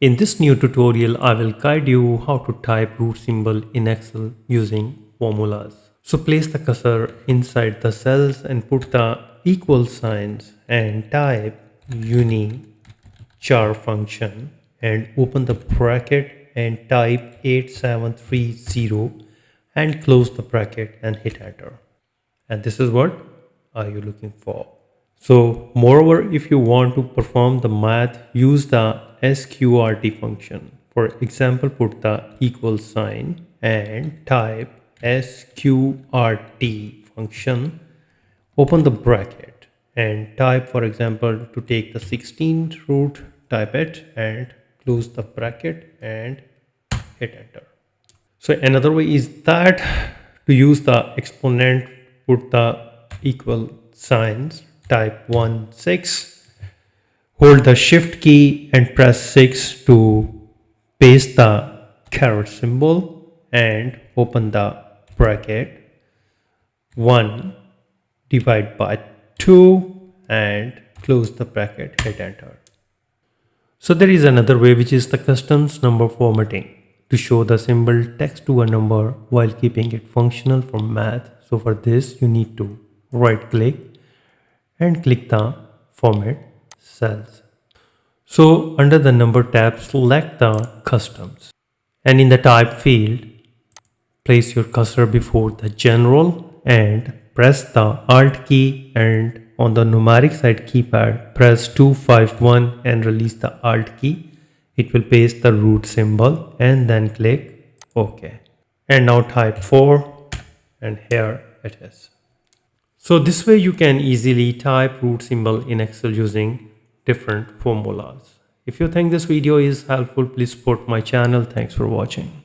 In this new tutorial, I will guide you how to type root symbol in Excel using formulas. So place the cursor inside the cells and put the equal signs and type UNICHAR function and open the bracket and type 8730 and close the bracket and hit enter. And this is what are you looking for. So moreover, if you want to perform the math, use the SQRT function. For example, put the equal sign and type SQRT function, open the bracket and type, for example, to take the 16th root, type it and close the bracket and hit enter. So another way is that to use the exponent, put the equal signs, type 1, 6, hold the shift key and press 6 to paste the caret symbol and open the bracket, 1 divide by 2 and close the bracket, hit enter. So there is another way, which is the customs number formatting, to show the symbol text to a number while keeping it functional for math. So for this you need to right click and click the format cells. So under the number tab, select the customs and in the type field place your cursor before the general and press the alt key, and on the numeric side keypad press 251 and release the alt key. It will paste the root symbol and then click OK. And now type 4 and here it is. So this way you can easily type root symbol in Excel using different formulas. If you think this video is helpful, please support my channel. Thanks for watching.